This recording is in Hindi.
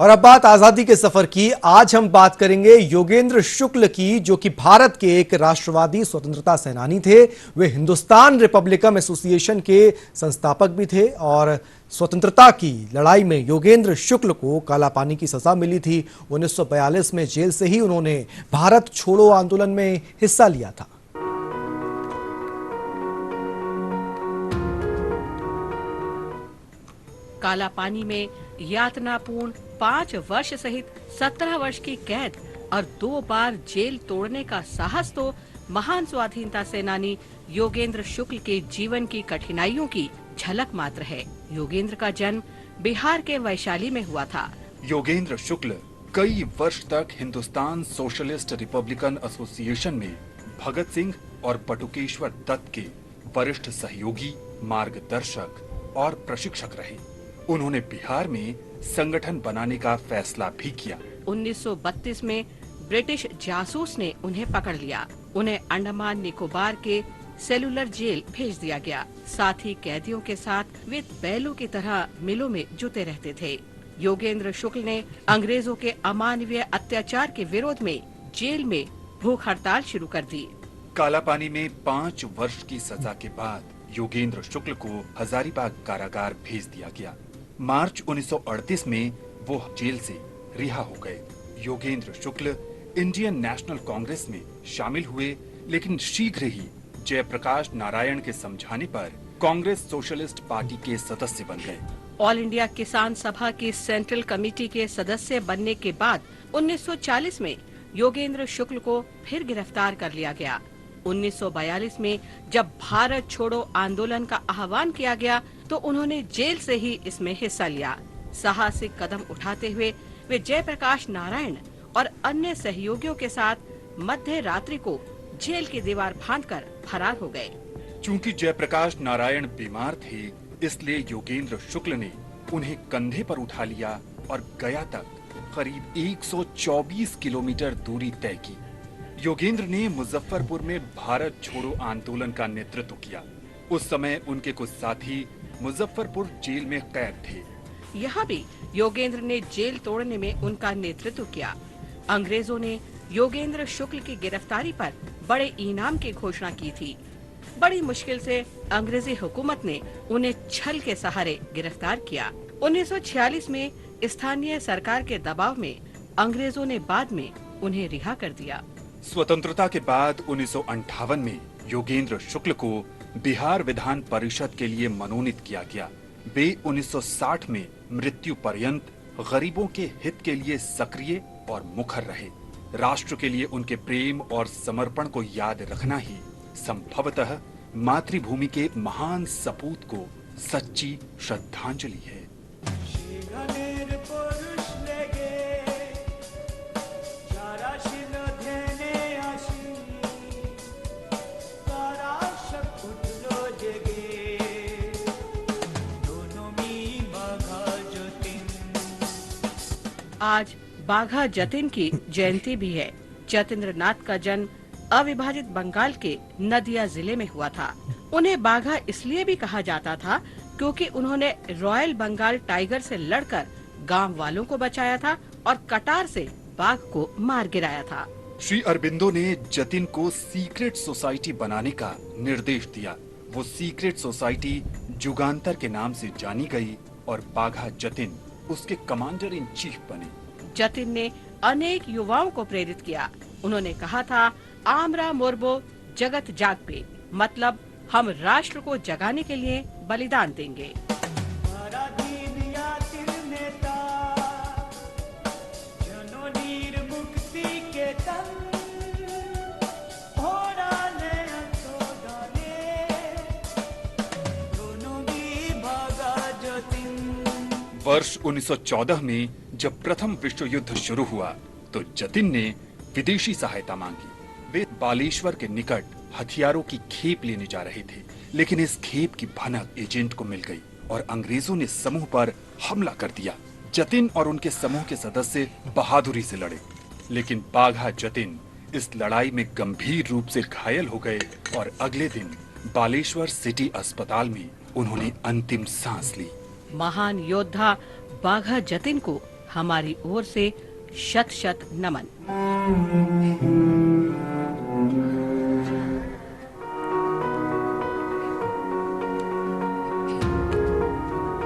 और अब बात आजादी के सफर की। आज हम बात करेंगे योगेंद्र शुक्ल की, जो कि भारत के एक राष्ट्रवादी स्वतंत्रता सेनानी थे। वे हिंदुस्तान रिपब्लिकन एसोसिएशन के संस्थापक भी थे और स्वतंत्रता की लड़ाई में योगेंद्र शुक्ल को काला पानी की सजा मिली थी। 1942 में जेल से ही उन्होंने भारत छोड़ो आंदोलन में हिस्सा लिया था। काला पानी में यातनापूर्ण 5 वर्ष सहित 17 वर्ष की कैद और 2 बार जेल तोड़ने का साहस तो महान स्वाधीनता सेनानी योगेंद्र शुक्ल के जीवन की कठिनाइयों की झलक मात्र है। योगेंद्र का जन्म बिहार के वैशाली में हुआ था। योगेंद्र शुक्ल कई वर्ष तक हिंदुस्तान सोशलिस्ट रिपब्लिकन एसोसिएशन में भगत सिंह और बटुकेश्वर दत्त के वरिष्ठ सहयोगी, मार्गदर्शक और प्रशिक्षक रहे। उन्होंने बिहार में संगठन बनाने का फैसला भी किया। 1932 में ब्रिटिश जासूस ने उन्हें पकड़ लिया। उन्हें अंडमान निकोबार के सेलुलर जेल भेज दिया गया। साथ ही कैदियों के साथ वे बैलों की तरह मिलों में जुटे रहते थे। योगेंद्र शुक्ल ने अंग्रेजों के अमानवीय अत्याचार के विरोध में जेल में भूख हड़ताल शुरू कर दी। काला पानी में 5 वर्ष की सजा के बाद योगेंद्र शुक्ल को हजारीबाग कारागार भेज दिया गया। मार्च 1938 में वो जेल से रिहा हो गए। योगेंद्र शुक्ल इंडियन नेशनल कांग्रेस में शामिल हुए, लेकिन शीघ्र ही जयप्रकाश नारायण के समझाने पर कांग्रेस सोशलिस्ट पार्टी के सदस्य बन गए। ऑल इंडिया किसान सभा की सेंट्रल कमेटी के सदस्य बनने के बाद 1940 में योगेंद्र शुक्ल को फिर गिरफ्तार कर लिया गया। 1942 में जब भारत छोड़ो आंदोलन का आह्वान किया गया तो उन्होंने जेल से ही इसमें हिस्सा लिया। साहसिक कदम उठाते हुए वे जयप्रकाश नारायण और अन्य सहयोगियों के साथ मध्य रात्रि को जेल की दीवार फांदकर फरार हो गए। चूंकि जयप्रकाश नारायण बीमार थे, इसलिए योगेंद्र शुक्ल ने उन्हें कंधे पर उठा लिया और गया तक करीब 124 किलोमीटर दूरी तय की। योगेंद्र ने मुजफ्फरपुर में भारत छोड़ो आंदोलन का नेतृत्व किया। उस समय उनके कुछ साथी मुजफ्फरपुर जेल में कैद थे। यहाँ भी योगेंद्र ने जेल तोड़ने में उनका नेतृत्व किया। अंग्रेजों ने योगेंद्र शुक्ल की गिरफ्तारी पर बड़े इनाम की घोषणा की थी। बड़ी मुश्किल से अंग्रेजी हुकूमत ने उन्हें छल के सहारे गिरफ्तार किया। 1946 में स्थानीय सरकार के दबाव में अंग्रेजों ने बाद में उन्हें रिहा कर दिया। स्वतंत्रता के बाद 1958 में योगेंद्र शुक्ल को बिहार विधान परिषद के लिए मनोनीत किया गया। वे 1960 में मृत्यु पर्यंत गरीबों के हित के लिए सक्रिय और मुखर रहे। राष्ट्र के लिए उनके प्रेम और समर्पण को याद रखना ही संभवतः मातृभूमि के महान सपूत को सच्ची श्रद्धांजलि है। आज बाघा जतिन की जयंती भी है। जतिन्द्र नाथ का जन्म अविभाजित बंगाल के नदिया जिले में हुआ था। उन्हें बाघा इसलिए भी कहा जाता था क्योंकि उन्होंने रॉयल बंगाल टाइगर से लड़कर गांव वालों को बचाया था और कटार से बाघ को मार गिराया था। श्री अरबिंदो ने जतिन को सीक्रेट सोसाइटी बनाने का निर्देश दिया। वो सीक्रेट सोसाइटी जुगांतर के नाम से जानी गई और बाघा जतिन उसके कमांडर इन चीफ बने। जतिन ने अनेक युवाओं को प्रेरित किया। उन्होंने कहा था, आमरा मोरबो जगत जाग पे, मतलब हम राष्ट्र को जगाने के लिए बलिदान देंगे। वर्ष 1914 में जब प्रथम विश्व युद्ध शुरू हुआ तो जतिन ने विदेशी सहायता मांगी। वे बालेश्वर के निकट हथियारों की खेप लेने जा रहे थे, लेकिन इस खेप की भनक एजेंट को मिल गई और अंग्रेजों ने समूह पर हमला कर दिया। जतिन और उनके समूह के सदस्य बहादुरी से लड़े, लेकिन बाघा जतिन इस लड़ाई में गंभीर रूप से घायल हो गए और अगले दिन बालेश्वर सिटी अस्पताल में उन्होंने अंतिम सांस ली। महान योद्धा बाघा जतिन को हमारी ओर से शत शत नमन।